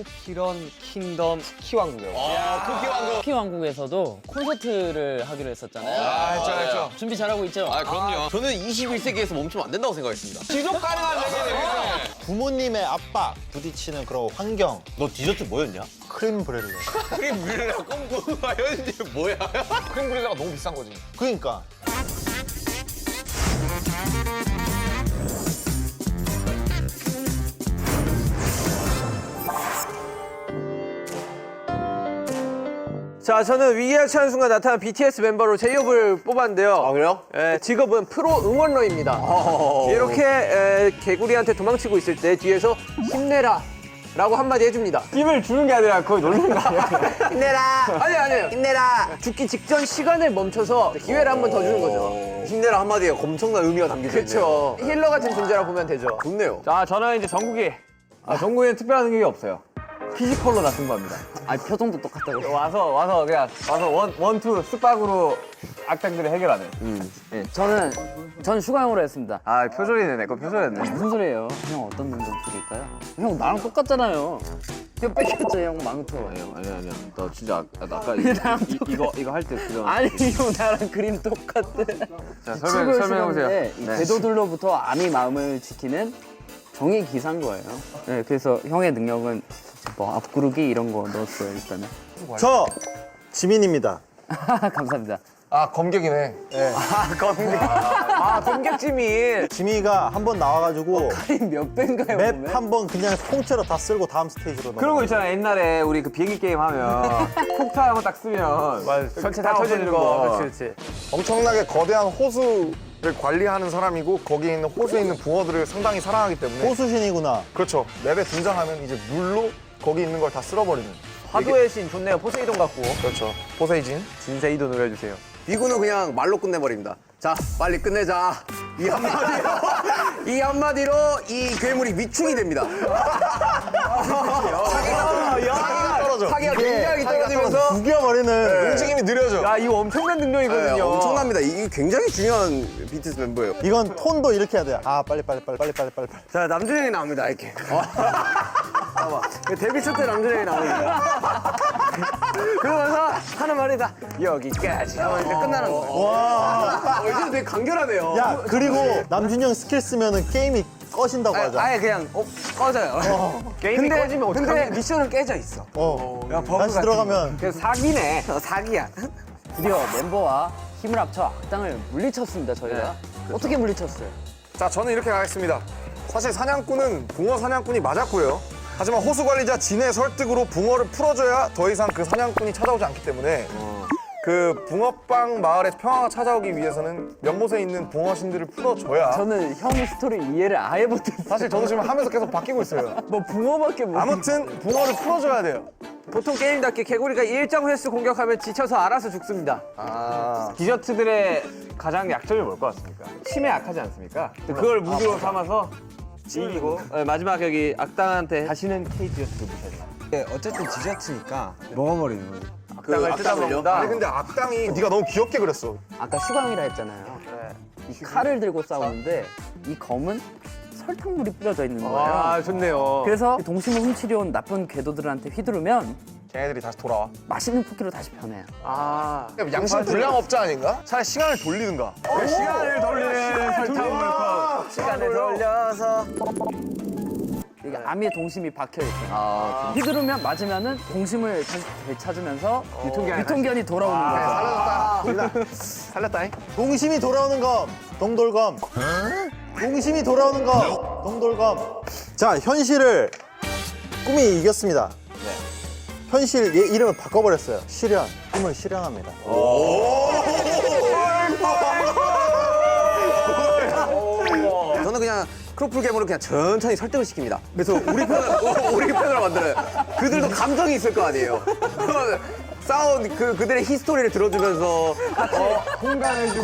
쿠키런 킹덤 쿠키왕국이요. 쿠키왕국. 쿠키왕국에서도 콘서트를 하기로 했었잖아요. 알죠. 준비 잘하고 있죠? 그럼요. 저는 21세기에서 멈추면 안 된다고 생각했습니다. 지속 가능한 세계네. 부모님의 압박 부딪히는 그런 환경. 너 디저트 뭐였냐? 크림 브렐레. 크림 브렐레 꼼꼼한 현재 뭐야? 크림 브릴레가 너무 비싼 거지. 그러니까. 자, 저는 위기에 처한 순간 나타난 BTS 멤버로 제이홉을 뽑았는데요. 아, 그래요? 직업은 프로 응원러입니다. 이렇게 개구리한테 도망치고 있을 때 뒤에서 힘내라 라고 한마디 해줍니다. 힘을 주는 게 아니라 거의 놀리는 거 아니야? 힘내라! 아니에요. 힘내라! 죽기 직전 시간을 멈춰서 기회를 한 번 더 주는 거죠. 힘내라 한마디에 엄청난 의미가 담겨져 있네요. 그렇죠. 힐러 같은 존재라고 보면 되죠. 좋네요. 자, 저는 이제 정국이. 정국이는 특별한 능력이 없어요. 피지컬로 다 승부합니다. 아니, 표정도 똑같다고. 와서 원투 쓱박으로 악당들을 해결하는. 전 슈가형으로 했습니다. 아, 표절이네. 내 거 표절했네. 무슨 소리예요? 형 어떤 능력 드릴까요? 형 나랑 똑같잖아요. 형 뺏겼죠, 형 망토. 아니야. 나 진짜 아까 나랑 이거 할 때 그런. 아니, 형 나랑 그림 똑같대. 자, 설명해 설명해보세요. 보세요. 이 궤도들로부터 암이 마음을 지키는 정의 기사인 거예요. 네, 그래서 형의 능력은 뭐 앞구르기 이런 거 넣었어요, 일단은. 저 지민입니다. 감사합니다. 아, 검객이네. 검객지민. 지민이가 한 번 나와가지고 몇 배인가요, 맵 한 번 그냥 통째로 다 쓸고 다음 스테이지로 그런 거 있잖아. 옛날에 우리 그 비행기 게임 하면 폭탄 한번 딱 쓰면 전체 다 터지는 거. 그렇지. 엄청나게 거대한 호수를 관리하는 사람이고 거기에 있는 호수에 있는 붕어들을 상당히 사랑하기 때문에 호수신이구나. 그렇죠. 맵에 등장하면 이제 물로 거기 있는 걸 다 쓸어버리는. 화도의 신 좋네요. 포세이돈 같고. 그렇죠. 포세이진. 진세이돈 노려주세요. 비구는 그냥 말로 끝내버립니다. 자, 빨리 끝내자. 이 한마디로 이 괴물이 위축이 됩니다. 사기가 굉장히 떨어지면서 죽여버리는. 움직임이 느려져. 야, 이거 엄청난 능력이거든요. 네, 엄청납니다. 이게 굉장히 중요한 BTS 멤버예요. 이건 톤도 이렇게 해야 돼. 아 빨리. 자, 남준형이 나옵니다, 이렇게. 데뷔 첫 때 남준형이 나옵니다. 그러면서 하는 말이 다 여기까지 하면 이제 끝나는 거예요. 와. 이제 되게 간결하네요. 야 그리고 남준형 스킬 쓰면은 게임이 꺼진다고 하자. 아예 그냥 꺼져요. 게임이 꺼지면 근데 어떡하면 미션은 깨져 있어. 다시 들어가면 그래서 사기네. 사기야. 드디어 멤버와 힘을 합쳐 악당을 물리쳤습니다, 저희가. 어떻게 물리쳤어요? 자, 저는 이렇게 가겠습니다. 사실 사냥꾼은 붕어 사냥꾼이 맞았고요. 하지만 호수 관리자 진의 설득으로 붕어를 풀어줘야 더 이상 그 사냥꾼이 찾아오지 않기 때문에 그 붕어빵 마을의 평화가 찾아오기 위해서는 연못에 있는 붕어신들을 풀어줘야. 저는 형 스토리 이해를 아예 못했어요. 사실 저도 지금 하면서 계속 바뀌고 있어요. 뭐 붕어밖에 못. 아무튼 붕어를 풀어줘야 돼요. 보통 게임답게 개구리가 일정 횟수 공격하면 지쳐서 알아서 죽습니다. 디저트들의 가장 약점이 뭘 것 같습니까? 침에 약하지 않습니까? 그걸 무기로 삼아서 이기고 마지막 여기 악당한테 다시는 K 디저트를 무시하지 마. 어쨌든 디저트니까 먹어버리는 거예요. 악당을 뜯어먹는다. 아니 근데 악당이 네가 너무 귀엽게 그렸어. 아까 슈강이라 했잖아요. 이 칼을 들고 싸우는데 이 검은 설탕물이 뿌려져 있는 거예요. 아, 좋네요. 그래서 동심을 훔치려 온 나쁜 궤도들한테 휘두르면 걔네들이 다시 돌아와. 맛있는 쿠키로 다시 변해요. 양심 불량업자 아닌가? 차라리 시간을 돌리든가. 시간을 돌리는 설탕물 컵. 시간을 돌려서. 이게 암의 동심이 박혀 있어요. 휘두르면 맞으면은 동심을 다시 되찾으면서 유통기한이 돌아오는 거죠. 살렸다잉. 동심이 돌아오는 검 동돌검. 동심이 돌아오는 검 동돌검. 자 현실을 꿈이 이겼습니다. 현실 얘 이름을 바꿔버렸어요. 실현. 꿈을 실현합니다. 저는 그냥 크로플 괴물을 그냥 천천히 설득을 시킵니다. 그래서 우리 편으로 만들어요. 그들도 감정이 있을 거 아니에요. 싸운 그들의 히스토리를 들어주면서 공감해주고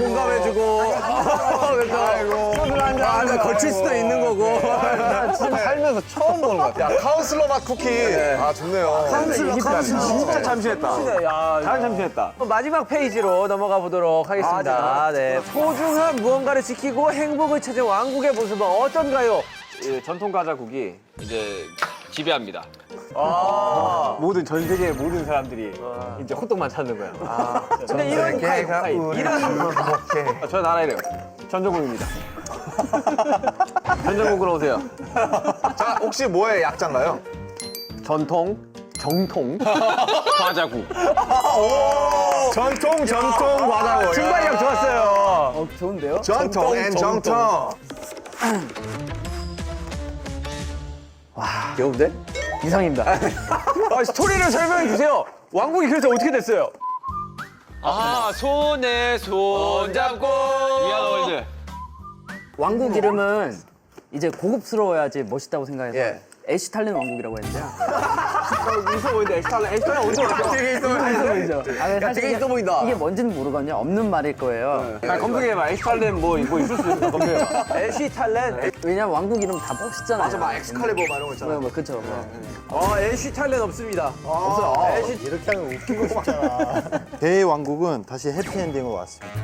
그래서 소주 한잔 걸칠 수도 있는 거고. 지금 살면서 처음 보는 것 같아. 야, 카운슬러 맛 쿠키. 아, 좋네요. 카운슬러 진짜 참신했다. 잘 참신했다. 마지막 페이지로 넘어가 보도록 하겠습니다. 네. 소중한 무언가를 지키고 행복을 찾은 왕국의 모습은 어떤가요? 전통 과자국이 이제 지배합니다. 모든 전 세계 모든 사람들이 이제 호떡만 찾는 거야. 근데 이런 저 나라 이래요. 전정국입니다. 전정국으로 오세요. 자, 혹시 뭐의 약자인가요? 전통, 정통, 과자국. 전통 과자고. 증발력 좋았어요. 좋은데요? 전통 앤 정통. 귀여운데? 이상입니다. 스토리를 설명해 주세요. 왕국이 그래서 어떻게 됐어요? 손에 손 잡고 위아월드. 왕국 이름은 이제 고급스러워야지 멋있다고 생각해서 예. 애쉬탈렌 왕국이라고 했는데요. 있어 보이는데 에스탈렌 어디 왔어? 되게 있어 보이죠? 아, 근데 사실 되게 이게- 있어 보인다. 이게 뭔지는 모르거든요. 없는 말일 거예요. 검색해봐. 에스탈렌 뭐 있을 수 있어. 검색해봐. 에시탈렌. 왜냐면 왕국 이름 다 멋있잖아요. 맞아, 막 엑스칼리버 막 이런 거 있잖아. 뭐, 그쵸. 에시탈렌 없습니다. 이렇게 하면 웃기고 싶잖아. 대왕국은 다시 해피엔딩으로 왔습니다.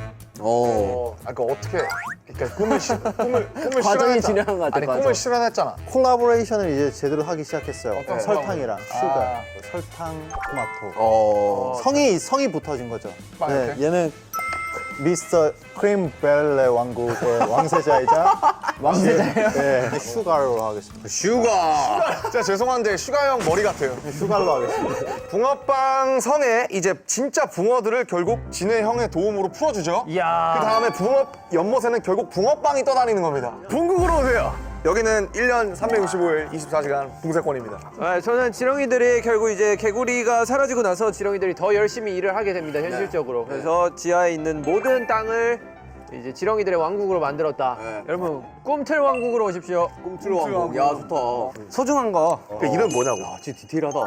아까 어떻게 그러니까 꿈을 과정이 실현했잖아. 진행한 것 같아, 아니 과정. 꿈을 실현했잖아. 콜라보레이션을 이제 제대로 하기 시작했어요. 어떤 설탕이랑 슈가, 설탕, 토마토. 성이 붙어진 거죠. 네, 얘는 미스터 크림벨레 왕국의 왕세자이자 왕세자예요? 네, 슈가로 하겠습니다. 슈가. 진짜 죄송한데 슈가 형 머리 같아요. 슈가로 하겠습니다. 붕어빵 성에 이제 진짜 붕어들을 결국 진해 형의 도움으로 풀어주죠. 이야. 그 다음에 붕어 연못에는 결국 붕어빵이 떠다니는 겁니다. bun국으로 오세요. 여기는 1년 365일 24시간 붕세권입니다. 저는 지렁이들이 결국 이제 개구리가 사라지고 나서 지렁이들이 더 열심히 일을 하게 됩니다, 현실적으로. 그래서 지하에 있는 모든 땅을 이제 지렁이들의 왕국으로 만들었다. 네. 여러분, 꿈틀 왕국으로 오십시오. 꿈틀 왕국. 야, 좋다. 소중한 거. 그 이름 뭐냐고. 아, 진짜 디테일하다.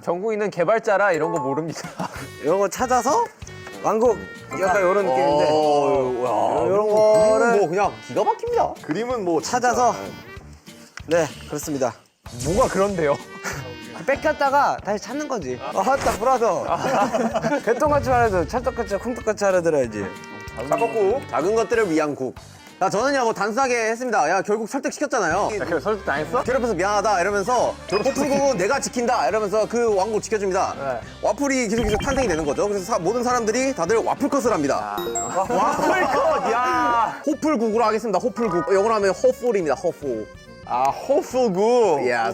전국 있는 개발자라 이런 거 모릅니다. 이런 거 찾아서 왕국 약간 이런 느낌인데 이런 거는 뭐 그냥 기가 막힙니다. 그림은 뭐 찾아서 네 그렇습니다. 뭐가 그런데요? 뺏겼다가 다시 찾는 거지. 딱 불어서 개똥같이 말해도 찰떡같이 콩떡같이 알아들어야지. 깎았고 작은 것들을 위한 국. 야, 저는요, 뭐 단순하게 했습니다. 야, 결국 설득시켰잖아요. 그래 설득 당했어? 괴롭혀서 미안하다 이러면서 호풀국은 내가 지킨다 이러면서 그 왕국 지켜줍니다. 네. 와플이 계속 탄생이 되는 거죠. 그래서 모든 사람들이 다들 와플컷을 합니다. 와플컷. 야. 호풀국으로 하겠습니다. 호풀국. 영어로 하면 호풀입니다. 호풀. 호풀국. 야,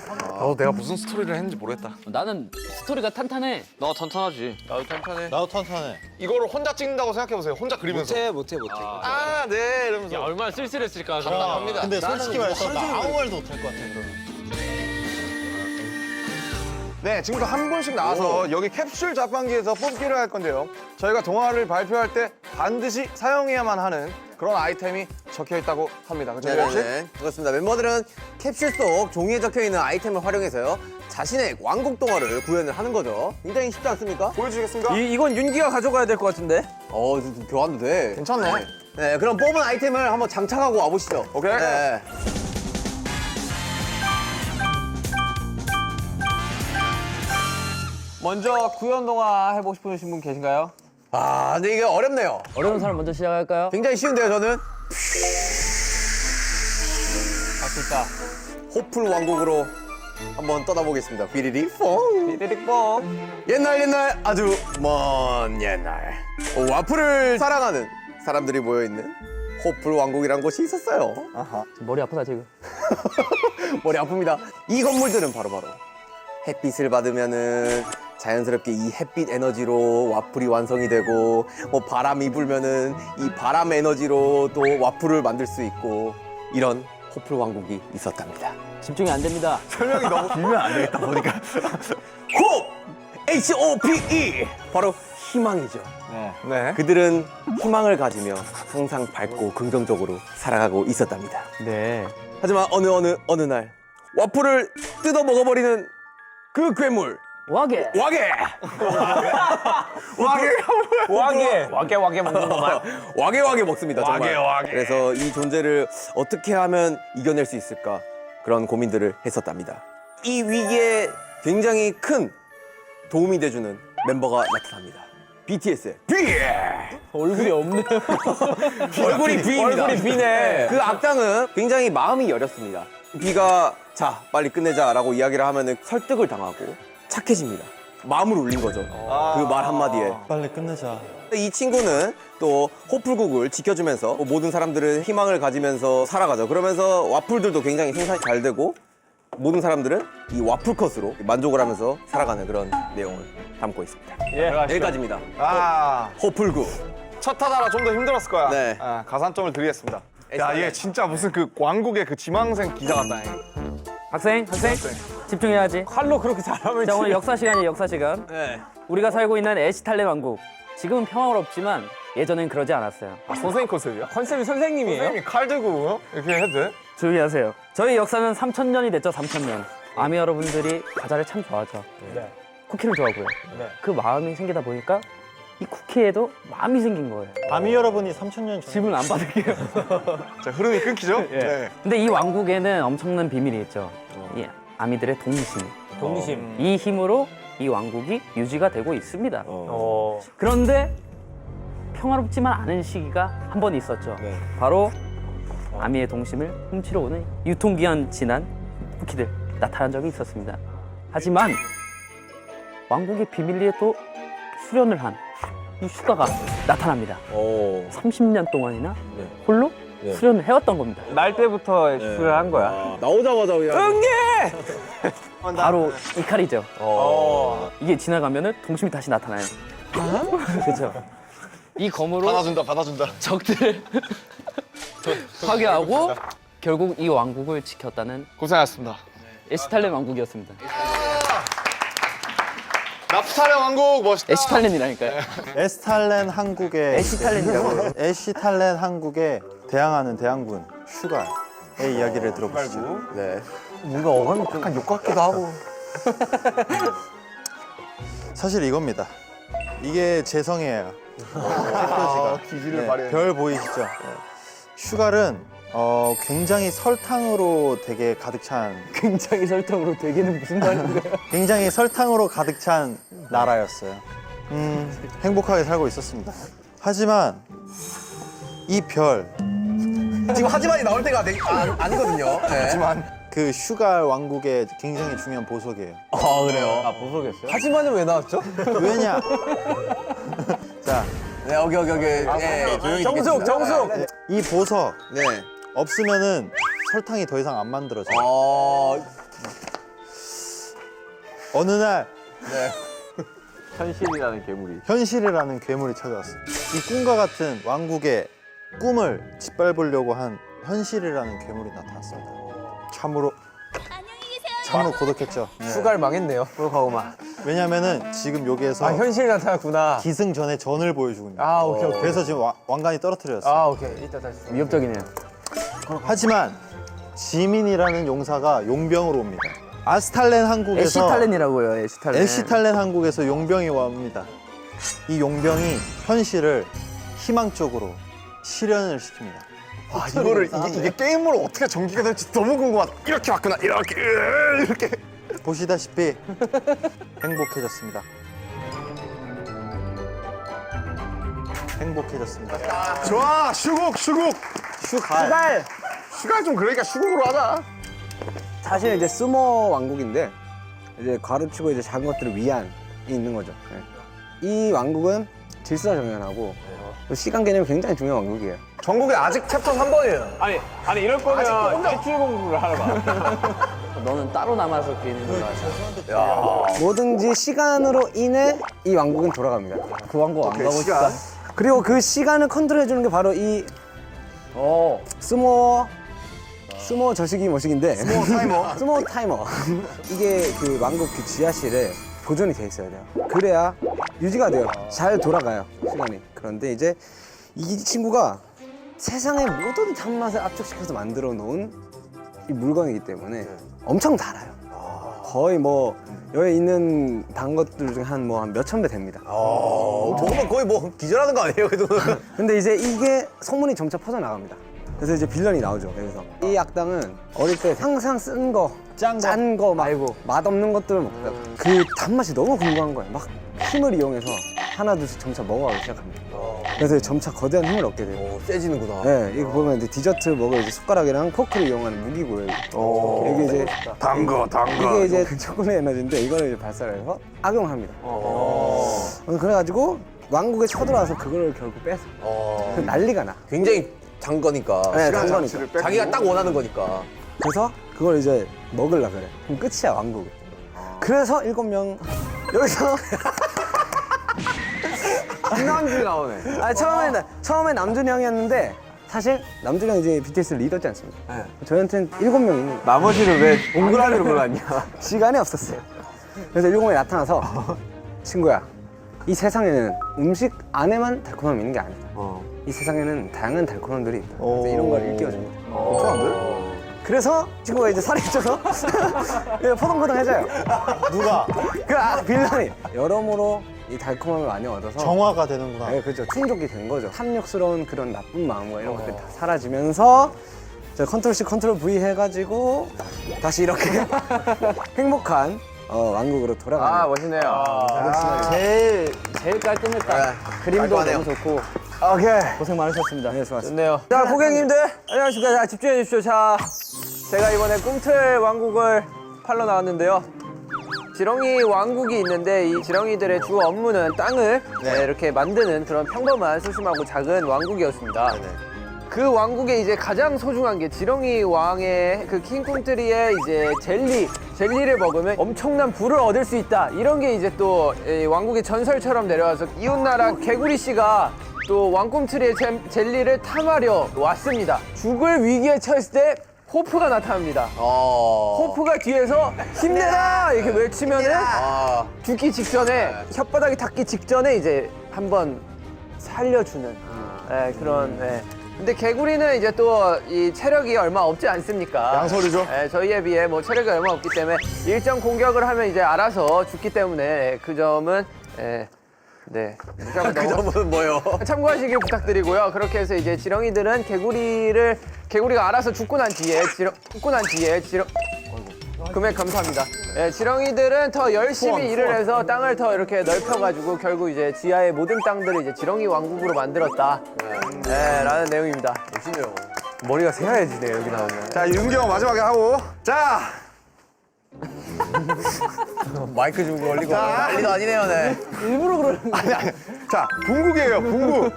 내가 무슨 스토리를 했는지 모르겠다. 나는 스토리가 탄탄해. 너 탄탄하지. 나도 탄탄해. 나도 탄탄해. 이거를 혼자 찍는다고 생각해보세요. 혼자 그리면서. 못해. 아, 네. 이러면서. 야, 얼마나 쓸쓸했을까. 감사합니다. 근데 솔직히 말해서 나 아무 말도 못할 것 같아. 네, 지금부터 한 분씩 나와서 여기 캡슐 자판기에서 뽑기를 할 건데요. 저희가 동화를 발표할 때 반드시 사용해야만 하는 그런 아이템이 적혀 있다고 합니다. 그렇죠, 혁 씨? 네네네. 그렇습니다. 멤버들은 캡슐 속 종이에 적혀있는 아이템을 활용해서요. 자신의 왕국 동화를 구현을 하는 거죠. 굉장히 쉽지 않습니까? 보여주시겠습니까? 이건 윤기가 가져가야 될 것 같은데? 좀 교환도 돼. 괜찮네. 네, 그럼 뽑은 아이템을 한번 장착하고 와보시죠. 오케이. 네. 먼저 구현 동화 해보고 싶으신 분 계신가요? 아, 근데 이게 어렵네요. 어려운 사람 먼저 시작할까요? 굉장히 쉬운데요, 저는. 할 수 있다. 호풀 왕국으로 한번 떠나보겠습니다. 비리리 퐁. 삐리릭 뽕. 옛날 아주 먼 옛날 와플을 사랑하는 사람들이 모여있는 호풀 왕국이란 곳이 있었어요. 머리 아프다 지금. 머리 아픕니다. 이 건물들은 바로바로 햇빛을 받으면은 자연스럽게 이 햇빛 에너지로 와플이 완성이 되고 뭐 바람이 불면은 이 바람 에너지로 또 와플을 만들 수 있고 이런 호플 왕국이 있었답니다. 집중이 안 됩니다. 설명이 너무 길면 안 되겠다 보니까. 홉! H-O-P-E! 바로 희망이죠. 네. 그들은 희망을 가지며 항상 밝고 긍정적으로 살아가고 있었답니다. 네. 하지만 어느 날 와플을 뜯어 먹어버리는 그 괴물 와게. 와게 와게 먹는 것만. 와게 먹습니다. 정말. 와게. 그래서 이 존재를 어떻게 하면 이겨낼 수 있을까 그런 고민들을 했었답니다. 이 위기에 굉장히 큰 도움이 돼주는 멤버가 나타납니다. BTS의 B. 얼굴이 없네. 얼굴이 B입니다. 얼굴이 B네. 그 악당은 굉장히 마음이 여렸습니다. B가 자 빨리 끝내자라고 이야기를 하면은 설득을 당하고 착해집니다. 마음을 울린 거죠. 그 말 한마디에. 빨리 끝내자. 이 친구는 또 호풀국을 지켜주면서 모든 사람들은 희망을 가지면서 살아가죠. 그러면서 와플들도 굉장히 생산이 잘 되고 모든 사람들은 이 와플컷으로 만족을 하면서 살아가는 그런 내용을 담고 있습니다. 여기까지입니다. 아, 호풀국. 첫 타자라 좀 더 힘들었을 거야. 네. 아, 가산점을 드리겠습니다. 야, 얘 진짜 무슨 그 왕국의 그 지망생 기자 같다. 학생 집중해야지. 칼로 그렇게 잘하면 자, 오늘 역사 시간이에요, 역사 시간. 네. 우리가 살고 있는 에시탈레 왕국. 지금은 평화롭지만 예전엔 그러지 않았어요. 아, 선생님 컨셉이야? 컨셉이 선생님이에요? 선생님이 칼 들고 이렇게 해도 돼? 조용히 하세요. 저희 역사는 3,000년이 됐죠, 3,000년. 아미 여러분들이 과자를 참 좋아하죠. 네. 쿠키를 좋아하고요. 네. 그 마음이 생기다 보니까 이 쿠키에도 마음이 생긴 거예요. 아미 여러분이 3,000년 전. 질문 안 받을게요. 자, 흐름이 끊기죠? 네. 근데 이 왕국에는 엄청난 비밀이 있죠. 이 아미들의 동심. 동심. 이 힘으로 이 왕국이 유지가 되고 있습니다. 어. 그런데 평화롭지만 않은 시기가 한 번 있었죠. 네. 바로 아미의 동심을 훔치러 오는 유통기한 지난 쿠키들 나타난 적이 있었습니다. 하지만 왕국의 비밀리에 또 수련을 한 이 슈가가 나타납니다. 오. 30년 동안이나 네. 홀로 수련을 해왔던 겁니다. 날 때부터 슈를 한 거야. 나오자마자 그냥. 바로 이 칼이죠. 이게 지나가면은 동심이 다시 나타나요. 그렇죠. 이 검으로 받아준다. 적들을 파괴하고 결국 이 왕국을 지켰다는 고생하셨습니다. 에시탈렌 왕국이었습니다. 나프탈의 왕국 멋있다. 에시탈렌이라니까요. 에스탈렌 한국의 에시탈렌이라고. 에시탈렌 한국에 대항하는 대항군 슈가의 이야기를 들어보시죠. 네. 뭔가 어감이 약간 욕 같기도 하고. 사실 이겁니다. 이게 재성이에요. 햇볕이가. 기질을 발휘해. 별 보이시죠? 슈갈은 굉장히 설탕으로 되게 가득 찬 굉장히 설탕으로 되기는 무슨 말인가요? 굉장히 설탕으로 가득 찬 나라였어요. 행복하게 살고 있었습니다. 하지만 이 별, 지금 하지만이 나올 때가 아니거든요. 네. 하지만 그 슈갈 왕국의 굉장히 중요한 보석이에요. 아 그래요. 아, 보석이었어요? 하지만은 왜 나왔죠? 왜냐? 자, 네, 오케이. 네, 조용히 정숙, 정숙! 이 보석 네. 없으면은 설탕이 더 이상 안 만들어져요. 어느 날 현실이라는 괴물이. 현실이라는 괴물이 찾아왔어요. 이 꿈과 같은 왕국의 꿈을 짓밟으려고 한 현실이라는 괴물이 나타났습니다. 참으로 고독했죠. 슈가를 망했네요. 프로카우마. 왜냐면은 지금 여기에서 현실이 나타났구나. 기승전의 전을 보여주고 있는. 아, 오케이. 그래서 지금 왕관이 떨어뜨렸어요. 아, 오케이. 이따 다시. 위협적이네요. 하지만 지민이라는 용사가 용병으로 옵니다. 아스탈렌 한국에서 에시탈렌이라고요, 에시탈렌. 에시탈렌 한국에서 용병이 옵니다. 이 용병이 현실을 희망 쪽으로 실현을 시킵니다. 아, 이거를 이게 게임으로 어떻게 전개가 될지 너무 궁금하다. 이렇게 왔구나. 이렇게. 보시다시피 행복해졌습니다. 행복해졌습니다. 좋아, 슈국. 슈갈. 슈갈 좀 그러니까 슈국으로 하자. 사실 이제 스모 왕국인데 이제 가르치고 이제 작은 것들을 위안이 있는 거죠. 네. 이 왕국은 질서정연하고 또 시간 개념이 굉장히 중요한 왕국이에요. 전국에 아직 챕터 3번이에요. 아니, 이럴 거면 제출 공부를 하러 가. 너는 따로 남아서 그리는 걸로 하자. 뭐든지 시간으로 인해 이 왕국은 돌아갑니다. 그 왕국 안 가고 싶다. 그리고 그 시간을 컨트롤해 주는 게 바로 이 스모 저식이 뭐식인데 스모 타이머 이게 그 왕국 그 지하실에 보존이 돼 있어야 돼요. 그래야 유지가 돼요. 잘 돌아가요 시간이. 그런데 이제 이 친구가 세상의 모든 단맛을 압축시켜서 만들어 놓은 이 물건이기 때문에 엄청 달아요. 거의 뭐 여기 있는 단 것들 중에 한 몇천 배 됩니다. 먹으면 거의 뭐 기절하는 거 아니에요? 그래도. 근데 이제 이게 소문이 점차 퍼져나갑니다. 그래서 이제 빌런이 나오죠. 여기서 이 악당은 어릴 때 항상 쓴 거, 짠 거 말고 맛없는 것들을 먹다가 그 단맛이 너무 궁금한 거예요. 막 힘을 이용해서 하나 둘씩 점차 먹어가기 시작합니다. 그래서 점차 거대한 힘을 얻게 돼요. 오, 세지는구나. 네, 이거 보면 이제 디저트 먹을 이제 숟가락이랑 포크를 이용하는 무기고요. 이게 이제 단거 이게 이제 초콜릿 에너지인데 이거를 이제 발사해서 악용합니다. 그래가지고 왕국에 쳐들어와서 그거를 결국 뺏어. 그 난리가 나. 굉장히 단 거니까. 네, 시간 단 거니까. 장치를 빼고. 자기가 딱 원하는 거니까. 그래서 그걸 이제 먹으려 그래. 그럼 끝이야 왕국. 그래서 7명 여기서 김남준이 나오네. 처음에 남준이 형이었는데 사실 남준이 형이 이제 BTS 리더지 않습니까? 저희한테는 7명 있는 거예요. 나머지를 왜 동그라미로 골랐냐? 시간이 없었어요. 그래서 7명이 나타나서 친구야, 이 세상에는 음식 안에만 달콤함이 있는 게 아니다. 이 세상에는 다양한 달콤함들이 있다. 그래서 이런 걸 일깨워줍니다. 괜찮은데? 그래서 친구가 이제 살이 쪄서 포동포동해져요. 누가 빌런이 여러모로 이 달콤함을 많이 얻어서 정화가 되는구나. 네, 그렇죠. 충족이 된 거죠. 탐욕스러운 그런 나쁜 마음과 이런 것들이 다 사라지면서 저 컨트롤 C 컨트롤 V 해가지고 다시 이렇게 행복한 왕국으로 돌아가는. 아 멋있네요. 제일 깔끔했다. 그림도 깔끔하네요. 너무 좋고 오케이. 고생 많으셨습니다. 네, 수고하셨습니다. 좋네요. 자, 고객님들 안녕하십니까. 자, 집중해 주십시오. 자, 제가 이번에 꿈틀 왕국을 팔러 나왔는데요. 지렁이 왕국이 있는데 이 지렁이들의 주 업무는 땅을 이렇게 만드는 그런 평범한 소심하고 작은 왕국이었습니다. 그 왕국에 이제 가장 소중한 게 지렁이 왕의 그 킹꿈틀이의 이제 젤리를 먹으면 엄청난 부를 얻을 수 있다. 이런 게 이제 또 이 왕국의 전설처럼 내려와서 이웃나라 개구리 씨가 또 왕꿈틀이의 젤리를 탐하려 왔습니다. 죽을 위기에 처했을 때 호프가 나타납니다. 호프가 뒤에서 힘내라 이렇게 외치면은 죽기 직전에 혓바닥이 닿기 직전에 이제 한번 살려주는 그런. 근데 개구리는 이제 또 이 체력이 얼마 없지 않습니까? 양설이죠. 저희에 비해 뭐 체력이 얼마 없기 때문에 일정 공격을 하면 이제 알아서 죽기 때문에 그 점은 네. 그 점은 뭐요? 참고하시길 부탁드리고요. 그렇게 해서 이제 지렁이들은 개구리가 알아서 죽고 난 뒤에 금액 감사합니다. 지렁이들은 더 열심히 일을 해서 땅을 더 이렇게 넓혀가지고 결국 이제 지하의 모든 땅들을 이제 지렁이 왕국으로 만들었다. 라는 내용입니다. 멋있네요. 머리가 새하얘지네요, 여기 나오면. 자, 윤경 마지막에 하고. 자, 마이크 좀 걸리고 난리도 아니네요, 네. 자, 붕국이에요, 붕국.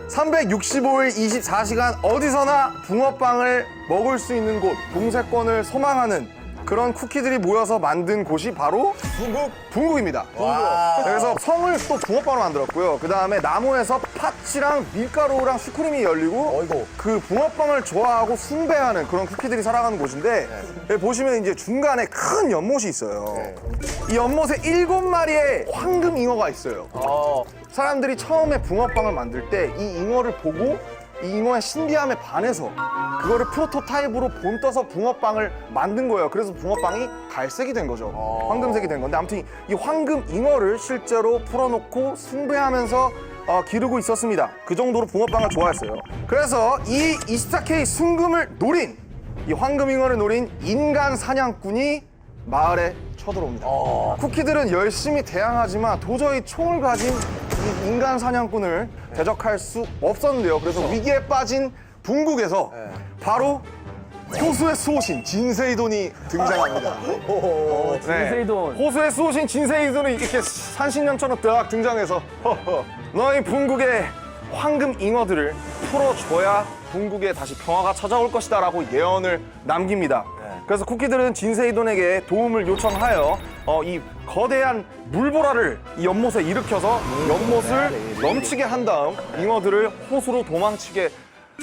365일 24시간 어디서나 붕어빵을 먹을 수 있는 곳, 붕세권을 소망하는 그런 쿠키들이 모여서 만든 곳이 바로 붕국입니다. 그래서 성을 또 붕어빵으로 만들었고요. 그 다음에 나무에서 팥이랑 밀가루랑 슈크림이 열리고 그 붕어빵을 좋아하고 숭배하는 그런 쿠키들이 살아가는 곳인데 여기 보시면 이제 중간에 큰 연못이 있어요. 이 연못에 7마리의 황금 잉어가 있어요. 사람들이 처음에 붕어빵을 만들 때 이 잉어를 보고 이 잉어의 신비함에 반해서 그거를 프로토타입으로 본떠서 붕어빵을 만든 거예요. 그래서 붕어빵이 갈색이 된 거죠. 황금색이 된 건데 아무튼 이 황금 잉어를 실제로 풀어놓고 숭배하면서 기르고 있었습니다. 그 정도로 붕어빵을 좋아했어요. 그래서 이 24K 순금을 노린 이 황금 잉어를 노린 인간 사냥꾼이 마을에 쳐들어옵니다. 쿠키들은 열심히 대항하지만 도저히 총을 가진 이 인간 사냥꾼을 대적할 수 없었는데요. 그래서 위기에 빠진 붕국에서 바로 호수의 수호신 진세이돈이 등장합니다. 진세이돈. 호수의 수호신 진세이돈이 이렇게 산신령처럼 딱 등장해서 너희 붕국의 황금 잉어들을 풀어줘야 붕국에 다시 평화가 찾아올 것이다 라고 예언을 남깁니다. 그래서 쿠키들은 진세이돈에게 도움을 요청하여 이 거대한 물보라를 이 연못에 일으켜서 연못을 넘치게 한 다음 잉어들을 호수로 도망치게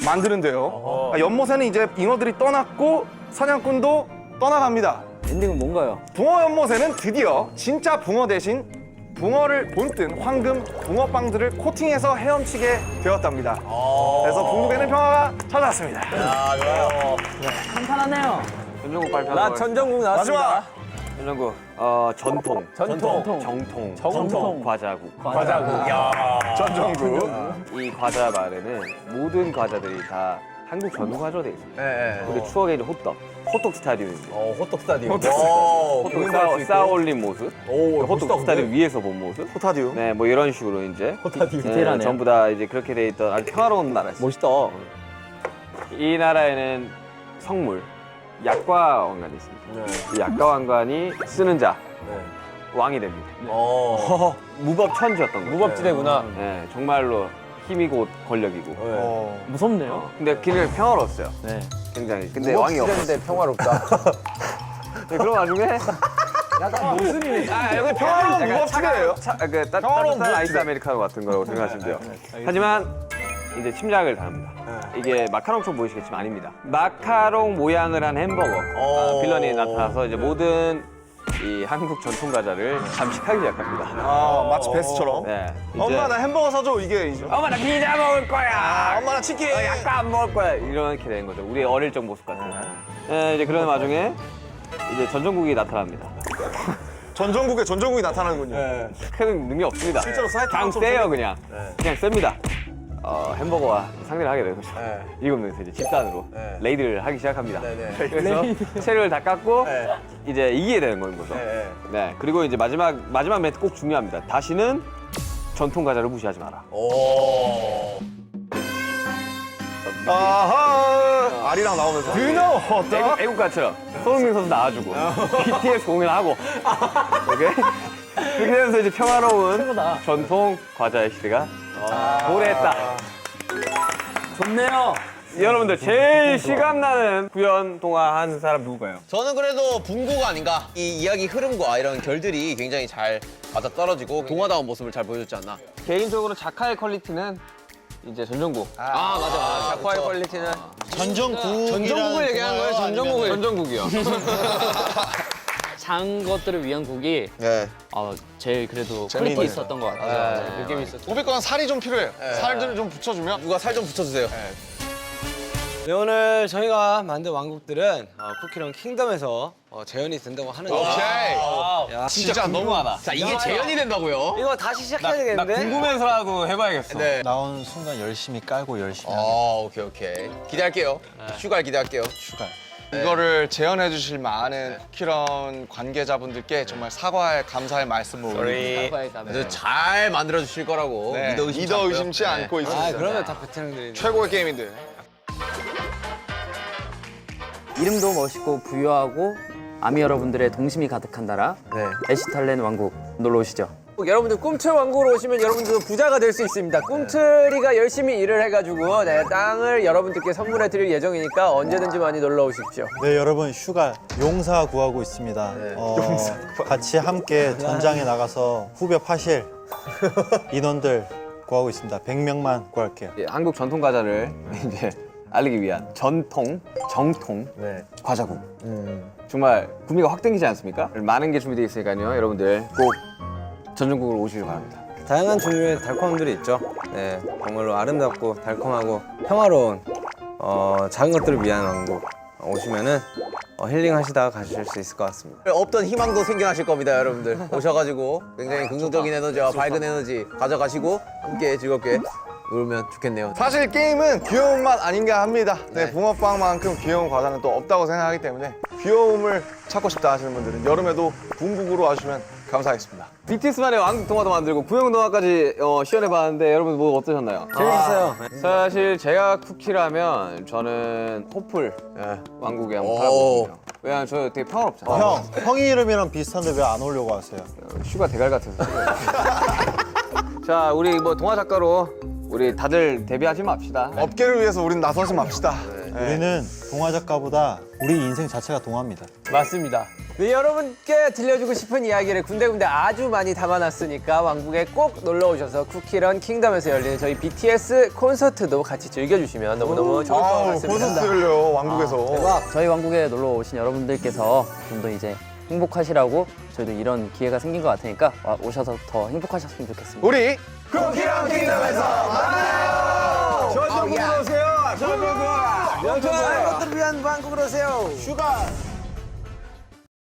만드는데요. 연못에는 이제 잉어들이 떠났고 사냥꾼도 떠나갑니다. 엔딩은 뭔가요? 붕어 연못에는 드디어 진짜 붕어 대신 붕어를 본뜬 황금 붕어빵들을 코팅해서 헤엄치게 되었답니다. 그래서 붕국에는 평화가 찾아왔습니다. 한판하네요. 전종국 발표. 나 전정국 나왔습니다. 마지막 전종국. 정통. 정통. 과자국. 전정국. 이 과자 말에는 모든 과자들이 다 한국 전통 과자로 돼 있어요. 우리 추억의 이제 호떡. 호떡 스타디움입니다. 호떡 스타디움. 호떡 쌓아올린 모습. 호떡 스타디움 위에서 본 모습. 호타디움. 네, 뭐 이런 식으로 이제 디테일하네요. 전부 다 이제 그렇게 돼 있던 아주 평화로운 나라였어요. 멋있다. 이 나라에는 성물, 약과 왕관이 있습니다. 이 약과 왕관이 쓰는 자 왕이 됩니다. 무법천지였던 거죠. 무법지대구나. 네, 정말로 힘이고 권력이고. 무섭네요. 근데 굉장히 평화로웠어요. 네. 굉장히. 근데 왕이 없었어요. 무법지대인데 평화롭다. 네, 그런 와중에 약간 모순이. 여기 평화로운 무법지대예요. 따뜻한 아이스 아메리카노 같은 거라고 생각하시면 돼요. 하지만 이제 침략을 당합니다. 이게 마카롱처럼 보이시겠지만 아닙니다. 마카롱 모양을 한 햄버거 빌런이 나타나서 이제 모든 이 한국 전통 과자를 잠식하기 시작합니다. 마치 베스처럼. 네. 엄마 나 햄버거 사줘 이게. 엄마 나 피자 먹을 거야. 엄마 나 치킨. 약간 안 먹을 거야. 이렇게 된 거죠. 우리 어릴 적 모습 같은. 네, 이제 그런 와중에 이제 전정국이 나타납니다. 전정국이 나타나는군요. 큰 능력 없습니다. 실제로 그냥 사이트처럼 세요 그냥. 그냥 셉니다. 햄버거와 상대를 하게 되는 거죠. 일곱 명이서 이제 집단으로 레이드를 하기 시작합니다. 그래서 채를 다 깎고 이제 이기게 되는 거죠. 네. 그리고 이제 마지막 멘트 꼭 중요합니다. 다시는 전통 과자를 무시하지 마라. 아하. 알이랑 나오면서. 애국가처럼 손흥민 선수 나와주고 BTS 공연하고 이렇게 되면서 이제 평화로운 전통 과자의 시대가 도래했다. 좋네요. 여러분들 제일 실감나는 구연 동화 한 사람 누구가요? 저는 그래도 붕고가 아닌가. 이 이야기 흐름과 이런 결들이 굉장히 잘 맞아 떨어지고 동화다운 모습을 잘 보여줬지 않나. 개인적으로 작화의 퀄리티는 이제 전정국. 맞아. 작화의 퀄리티는 전정국을 얘기하는 거예요? 전정국이요. 장 것들을 위한 곡이 네. 제일 그래도 퀄리티 있었던 것 같아요. 느낌이 있었죠. 고비 건 살이 좀 필요해요. 살들을 좀 붙여주면. 누가 살 좀 붙여주세요. 네, 오늘 저희가 만든 왕국들은 쿠키런 킹덤에서 재현이 된다고 하는데 오케이. 진짜 너무 많아. 자, 이게 재현이 된다고요? 이거 다시 시작해야 되겠는데? 궁금해서라도 해봐야겠어. 네. 나온 순간 열심히 깔고 열심히 오케이. 기대할게요. 슈갈 기대할게요. 슈갈. 이거를 재현해 주실 많은 쿠키런 관계자분들께 정말 사과의 감사의 말씀을 올립니다. 그래서 잘 만들어 주실 거라고 네. 믿어 의심치 않고 있습니다. 그러면 다 베테랑들이 최고의 게임인데. 이름도 멋있고 부유하고 아미 여러분들의 동심이 가득한 나라 에시탈렌 왕국 놀러 오시죠. 여러분들 꿈틀 왕국으로 오시면 여러분들도 부자가 될 수 있습니다. 꿈틀이가 열심히 일을 해가지고 땅을 여러분들께 선물해 드릴 예정이니까 언제든지 많이 놀러 오십시오. 네, 여러분 슈갈 용사 구하고 있습니다. 같이 함께 전장에 나가서 후벼 파실 인원들 구하고 있습니다. 100명만 구할게요. 한국 전통 과자를 이제 알리기 위한 정통 과자국. 정말 구미가 확 땡기지 않습니까? 많은 게 준비되어 있으니까요. 여러분들 꼭 전정국으로 오시길 바랍니다. 다양한 종류의 달콤함들이 있죠. 네, 정말로 아름답고 달콤하고 평화로운 작은 것들을 위한 왕국 오시면은 힐링하시다가 가실 수 있을 것 같습니다. 없던 희망도 생겨나실 겁니다, 여러분들. 오셔가지고 굉장히 긍정적인 에너지와 밝은 에너지 가져가시고 함께 즐겁게 놀면 좋겠네요. 사실 게임은 귀여운 맛 아닌가 합니다. 네, 붕어빵만큼 귀여운 과자는 또 없다고 생각하기 때문에 귀여움을 찾고 싶다 하시는 분들은 여름에도 붕국으로 와주시면 감사하겠습니다. BTS만의 왕국 동화도 만들고 구형 동화까지 시연해봤는데 여러분 뭐 어떠셨나요? 재밌었어요. 사실 제가 쿠키라면 저는 호플 왕국에 한번 살아보거든요. 왜냐면 저 되게 평화롭잖아요. 형이 이름이랑 비슷한데 왜 안 오려고 하세요? 슈가 대갈 같아서. 자, 우리 뭐 동화 작가로 우리 다들 데뷔하지 맙시다. 업계를 위해서 우린 나서지 맙시다. 우리는 동화 작가보다 우리 인생 자체가 동화입니다. 맞습니다. 네, 여러분께 들려주고 싶은 이야기를 군데군데 아주 많이 담아놨으니까 왕국에 꼭 놀러 오셔서 쿠키런 킹덤에서 열리는 저희 BTS 콘서트도 같이 즐겨주시면 너무너무 좋을 것 같습니다. 콘서트를요, 왕국에서. 저희 왕국에 놀러 오신 여러분들께서 좀 더 이제 행복하시라고 저희도 이런 기회가 생긴 것 같으니까 오셔서 더 행복하셨으면 좋겠습니다. 우리 쿠키런 킹덤에서 만나요! 전정국으로 오세요. 전정국. 작은 것들을 위한 왕국으로 오세요. 슈갈!